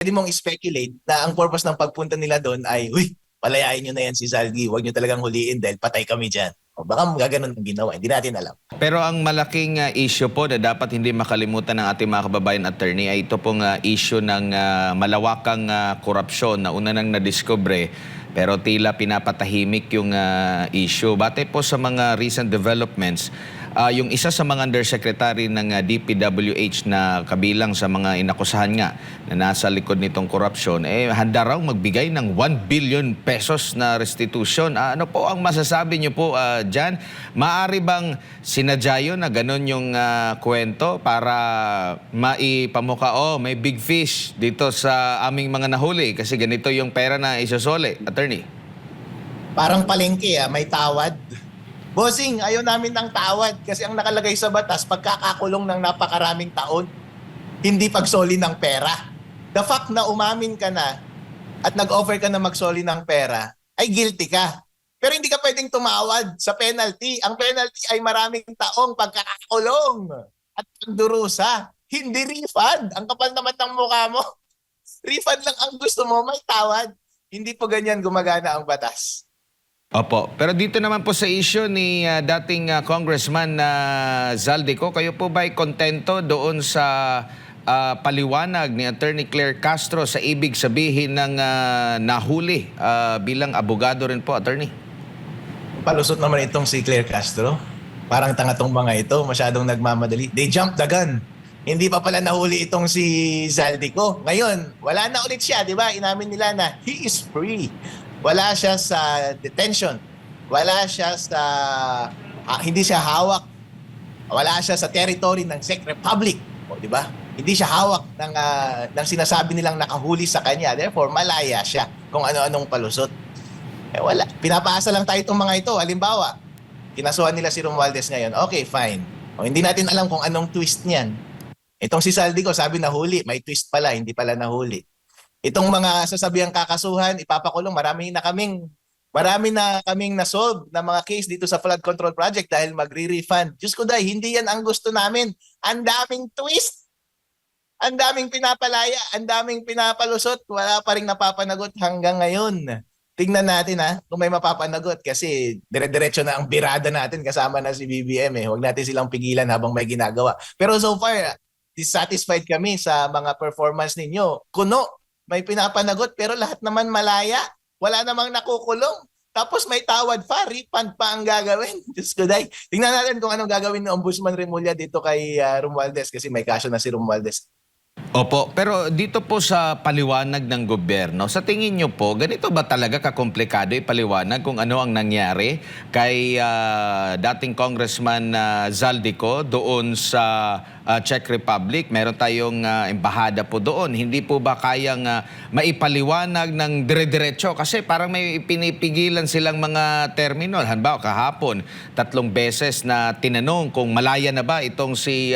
Pwede mong speculate na ang purpose ng pagpunta nila doon ay, uy, palayain nyo na yan si Zaldi, huwag nyo talagang huliin dahil patay kami dyan. O baka gaganon ang ginawa, hindi natin alam. Pero ang malaking issue po na dapat hindi makalimutan ng ating mga kababayan attorney ay ito pong issue ng malawakang korupsyon na una nang nadiskubre pero tila pinapatahimik yung issue. Batay po sa mga recent developments, yung isa sa mga undersecretary ng DPWH na kabilang sa mga inakusahan nga na nasa likod nitong korupsyon, handa raw magbigay ng 1 billion pesos na restitution. Ano po ang masasabi niyo po dyan? Maari bang sinadya yun na ganun yung kwento para maipamukha, may big fish dito sa aming mga nahuli kasi ganito yung pera na isosole, attorney? Parang palengke, may tawad. Bossing, ayaw namin ng tawad kasi ang nakalagay sa batas, pagkakakulong ng napakaraming taon, hindi pagsoli ng pera. The fact na umamin ka na at nag-offer ka na magsoli ng pera, ay guilty ka. Pero hindi ka pwedeng tumawad sa penalty. Ang penalty ay maraming taong pagkakakulong at pagdurusa. Hindi refund. Ang kapal naman ng mukha mo. Refund lang ang gusto mo, may tawad. Hindi po ganyan gumagana ang batas. Opo. Pero dito naman po sa issue ni dating Congressman Zaldico, kayo po ba'y kontento doon sa paliwanag ni Attorney Claire Castro sa ibig sabihin ng nahuli bilang abogado rin po, Attorney? Palusot naman itong si Claire Castro. Parang tanga tong mga ito, masyadong nagmamadali. They jumped the gun. Hindi pa pala nahuli itong si Zaldico. Ngayon, wala na ulit siya, di ba? Inamin nila na he is free. Wala siya sa detention. Wala siya sa hindi siya hawak. Wala siya sa territory ng Czech Republic, o di ba? Hindi siya hawak ng sinasabi nilang nakahuli sa kanya. Therefore, malaya siya kung ano-anong palusot. Wala. Pinapaasa lang tayo itong mga ito. Halimbawa, kinasuhan nila si Romualdez ngayon. Okay, fine. O, hindi natin alam kung anong twist niyan. Itong si Zaldico, sabi nahuli. May twist pala, hindi pala nahuli. Itong mga sasabihang kakasuhan, ipapakulong, marami na kaming na-solve na mga case dito sa flood control project dahil magre-refund. Diyos ko dahil, hindi yan ang gusto namin. Ang daming twist. Ang daming pinapalaya, ang daming pinapalusot, wala pa rin napapanagot hanggang ngayon. Tingnan natin kung may mapapanagot kasi dire-diretso na ang birada natin kasama na si BBM Huwag natin silang pigilan habang may ginagawa. Pero so far, dissatisfied kami sa mga performance ninyo. Kuno, may pinapanagot pero lahat naman malaya. Wala namang nakukulong. Tapos may tawad pa, refund pa ang gagawin. Diyos ko dahi. Tingnan natin kung anong gagawin ng Ombudsman Remulla dito kay Romualdez kasi may kaso na si Romualdez. Opo, pero dito po sa paliwanag ng gobyerno, sa tingin nyo po, ganito ba talaga kakomplikado ipaliwanag kung ano ang nangyari kay dating Congressman Zaldico doon sa Czech Republic? Meron tayong embahada po doon. Hindi po ba kayang maipaliwanag ng dire-diretso? Kasi parang may pinipigilan silang mga terminal. Halimbawa, kahapon, 3 beses na tinanong kung malaya na ba itong si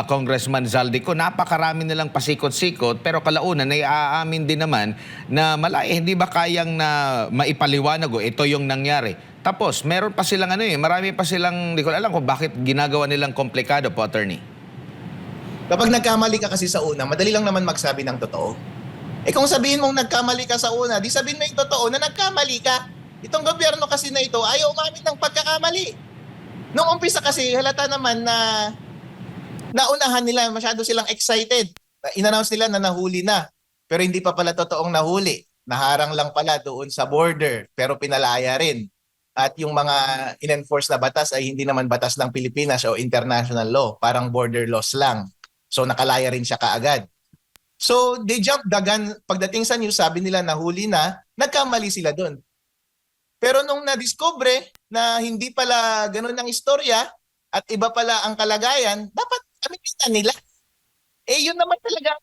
Congressman Zaldico. Napakarami nilang pasikot-sikot pero kalaunan ay aamin din naman na malaya. Hindi ba kayang na maipaliwanag ito yung nangyari? Tapos meron pa silang marami pa silang, di ko alam kung bakit ginagawa nilang komplikado po, attorney. Kapag nagkamali ka kasi sa una, madali lang naman magsabi ng totoo. Kung sabihin mong nagkamali ka sa una, di sabihin mo yung totoo na nagkamali ka. Itong gobyerno kasi na ito ayaw umamin ng pagkakamali. Noong umpisa kasi halata naman na naunahan nila, masyado silang excited. In-announce nila na nahuli na. Pero hindi pa pala totoong nahuli. Naharang lang pala doon sa border pero pinalaya rin. At yung mga in-enforce na batas ay hindi naman batas ng Pilipinas o international law. Parang border laws lang. So nakalaya rin siya kaagad. So they jumped the gun. Pagdating sa news, sabi nila nahuli na, nagkamali sila doon. Pero nung nadiscover na hindi pala ganun ang istorya at iba pala ang kalagayan, dapat aminin nila. Yun naman talaga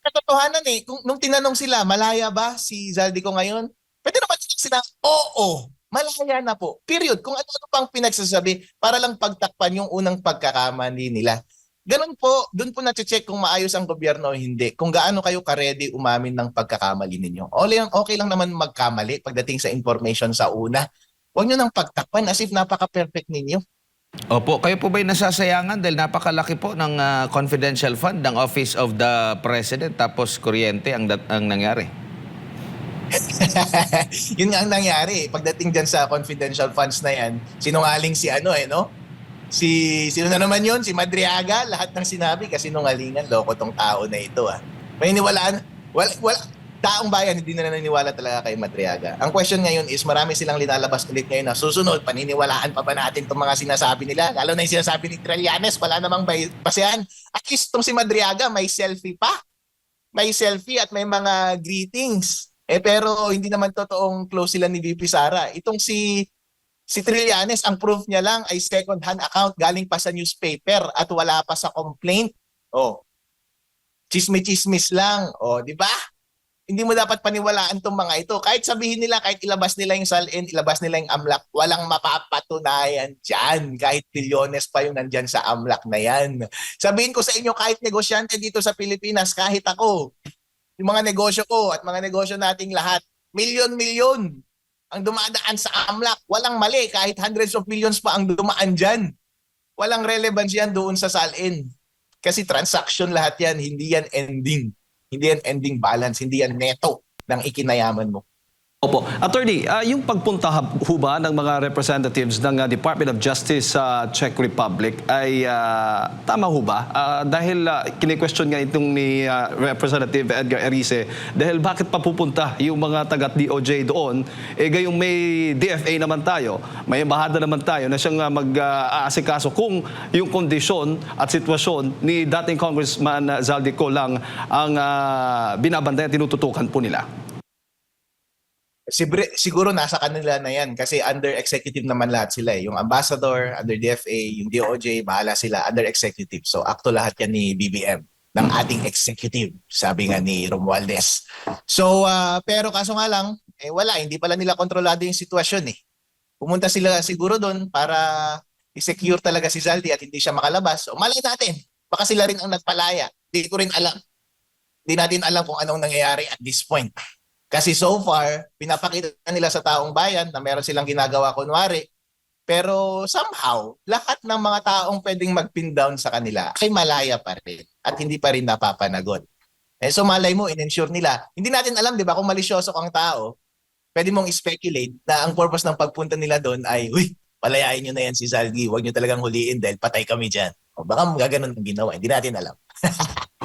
katotohanan nung tinanong sila, malaya ba si Zaldico ngayon? Pwede naman sila, oo, malaya na po. Period. Kung ano-ano pang pinagsasabi para lang pagtakpan yung unang pagkakamali nila. Ganun po, doon po na-check kung maayos ang gobyerno o hindi. Kung gaano kayo ka-ready umamin ng pagkakamali ninyo. Okay lang naman magkamali pagdating sa information sa una. Huwag nyo nang pagtakpan as if napaka-perfect ninyo. Opo, kayo po ba'y nasasayangan dahil napakalaki po ng confidential fund ng Office of the President tapos kuryente ang nangyari? Yun nga ang nangyari. Pagdating dyan sa confidential funds na yan, sinungaling si ano no? Sino na naman yun? Si Madriaga, lahat ng sinabi kasi nungalingan, loko tong tao na ito May niwalaan, taong bayan hindi na naniniwala talaga kay Madriaga. Ang question ngayon is marami silang linalabas ulit ngayon na susunod, paniniwalaan pa ba natin itong mga sinasabi nila? Lalo na yung sinasabi ni Trillanes, wala namang basehan. At least itong si Madriaga may selfie pa. May selfie at may mga greetings. Pero hindi naman totoong close sila ni VP Sara. Itong si Trillanes, ang proof niya lang ay second-hand account galing pa sa newspaper at wala pa sa complaint. Chismis-chismis lang. Di ba? Hindi mo dapat paniwalaan tong mga ito. Kahit sabihin nila, kahit ilabas nila yung salin, ilabas nila yung AMLAC, walang mapapatunayan dyan. Kahit bilyones pa yung nandyan sa AMLAC na yan. Sabihin ko sa inyo, kahit negosyante dito sa Pilipinas, kahit ako, yung mga negosyo ko at mga negosyo nating lahat, milyon-milyon ang dumadaan sa AMLAC. Walang mali, kahit hundreds of millions pa ang dumaan dyan. Walang relevance yan doon sa salin. Kasi transaction lahat yan, hindi yan ending. Hindi yan ending balance, hindi yan neto ng ikinayaman mo. Opo. Attorney, yung pagpunta ho ba ng mga representatives ng Department of Justice sa Czech Republic ay tama ho ba? Dahil kine-question nga itong ni Representative Edgar Erice, dahil bakit pa pupunta yung mga taga-DOJ doon? Gayong may DFA naman tayo, may embahada naman tayo na siyang mag-aasikaso kung yung kondisyon at sitwasyon ni dating Congressman Zaldico lang ang binabantayan, tinututukan po nila. Siguro nasa kanila na yan kasi under executive naman lahat sila Yung ambassador, under DFA, yung DOJ, bahala sila under executive. So akto lahat yan ni BBM ng ating executive, sabi nga ni Romualdez. So pero kaso nga lang, wala, hindi pala nila kontrolado yung sitwasyon Pumunta sila siguro doon para i-secure talaga si Zaldi at hindi siya makalabas. So malay natin, baka sila rin ang nagpalaya. Hindi ko rin alam. Hindi natin alam kung anong nangyayari at this point. Kasi so far, pinapakita nila sa taong bayan na meron silang ginagawa kunwari. Pero somehow, lahat ng mga taong pwedeng mag-pin down sa kanila ay malaya pa rin at hindi pa rin napapanagot. So malay mo, in-ensure nila. Hindi natin alam, di ba, kung malisyoso kang tao, pwede mong speculate na ang purpose ng pagpunta nila doon ay, palayain nyo na yan si Zaldi, huwag nyo talagang huliin dahil patay kami dyan. Baka gaganon ang ginawa, hindi natin alam.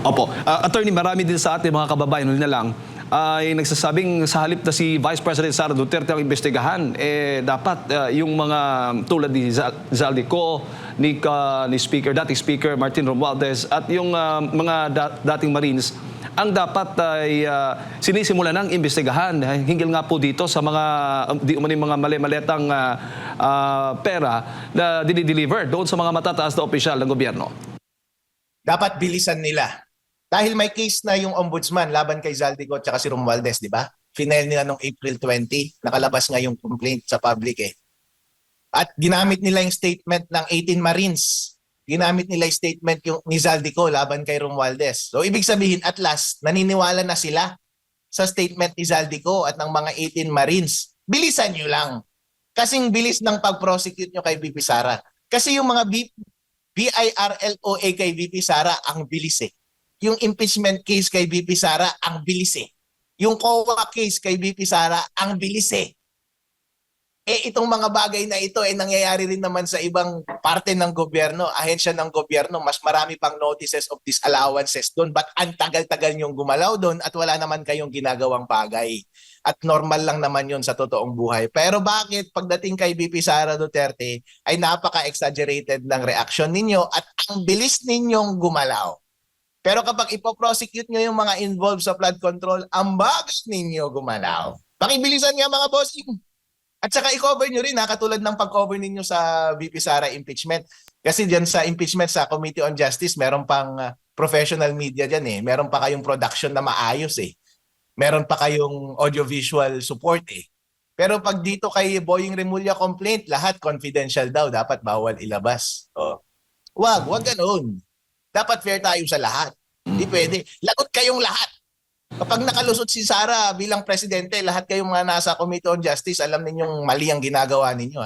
Opo. Attorney, marami din sa ating mga kababayan na lang ay nagsasabing sa halip na si Vice President Sara Duterte ang imbestigahan, dapat yung mga tulad ni Zaldico, ni dating Speaker Martin Romualdez at yung mga dating Marines ang dapat ay sinisimula ng imbestigahan hinggil nga po dito sa mga di umani mga mali-maletang pera na dinideliver doon sa mga matataas na opisyal ng gobyerno. Dapat bilisan nila. Dahil may case na yung ombudsman laban kay Zaldico at si Romualdez, di ba? Final nila noong April 20, nakalabas nga yung complaint sa public At ginamit nila yung statement ng 18 Marines. Ginamit nila yung statement yung ni Zaldico laban kay Romualdez. So ibig sabihin at last, naniniwala na sila sa statement ni Zaldico at ng mga 18 Marines. Bilisan nyo lang. Kasing bilis ng pag-prosecute nyo kay VP Sara. Kasi yung mga BIRLOA kay VP Sara, ang bilis Yung impeachment case kay VP Sara, ang bilis Yung COA case kay VP Sara, ang bilis itong mga bagay na ito nangyayari rin naman sa ibang parte ng gobyerno, ahensya ng gobyerno, mas marami pang notices of disallowances doon. But ang tagal-tagal niyong gumalaw doon at wala naman kayong ginagawang bagay. At normal lang naman yun sa totoong buhay. Pero bakit pagdating kay VP Sara Duterte ay napaka-exaggerated ng reaction ninyo at ang bilis ninyong gumalaw? Pero kapag ipoprosecute nyo yung mga involved sa flood control, ang bagas ninyo gumalaw. Pakibilisan nga mga bossing. At saka i-cover nyo rin katulad ng pag-cover ninyo sa VP Sara impeachment. Kasi dyan sa impeachment sa Committee on Justice, meron pang professional media dyan Meron pa kayong production na maayos Meron pa kayong audiovisual support Pero pag dito kay Boying Remulla complaint, lahat confidential daw, dapat bawal ilabas. Wag ganoon. Dapat fair tayo sa lahat. Hindi pwede. Lagot kayong lahat. Kapag nakalusot si Sara bilang presidente, lahat kayong mga nasa Committee on Justice, alam ninyong mali ang ginagawa ninyo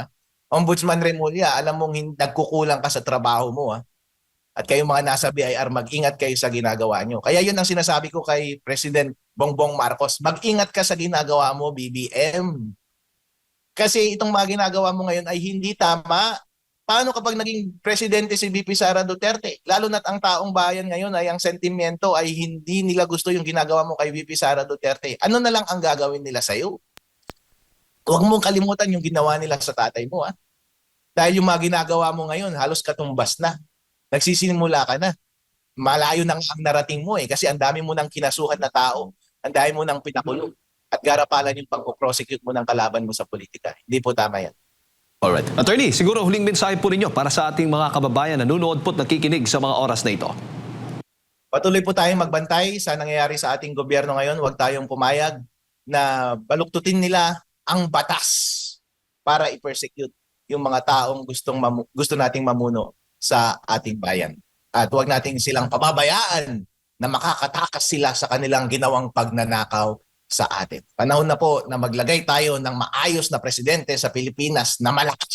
Ombudsman Remulla, alam mong nagkukulang ka sa trabaho mo, ah. At kayong mga nasa BIR, mag-ingat kayo sa ginagawa nyo. Kaya yun ang sinasabi ko kay President Bongbong Marcos. Mag-ingat ka sa ginagawa mo, BBM. Kasi itong mga ginagawa mo ngayon ay hindi tama. Paano kapag naging presidente si VP Sara Duterte? Lalo na't ang taong bayan ngayon ay ang sentimiento ay hindi nila gusto yung ginagawa mo kay VP Sara Duterte. Ano na lang ang gagawin nila sa'yo? Huwag mong kalimutan yung ginawa nila sa tatay mo. Dahil yung mga ginagawa mo ngayon, halos katumbas na. Nagsisimula ka na. Malayo nang ang narating mo kasi ang dami mo nang kinasuhan na tao, ang dami mo nang pinakulong, at garapalan yung pag-prosecute mo ng kalaban mo sa politika. Hindi po tama yan. Alright. Attorney, siguro huling mensahe po ninyo para sa ating mga kababayan na nanonood po at nakikinig sa mga oras na ito. Patuloy po tayong magbantay sa nangyayari sa ating gobyerno ngayon. Huwag tayong pumayag na baluktutin nila ang batas para i-persecute yung mga taong gusto nating mamuno sa ating bayan. At huwag nating silang pababayaan na makakatakas sila sa kanilang ginawang pagnanakaw sa atin. Panahon na po na maglagay tayo ng maayos na presidente sa Pilipinas na malakas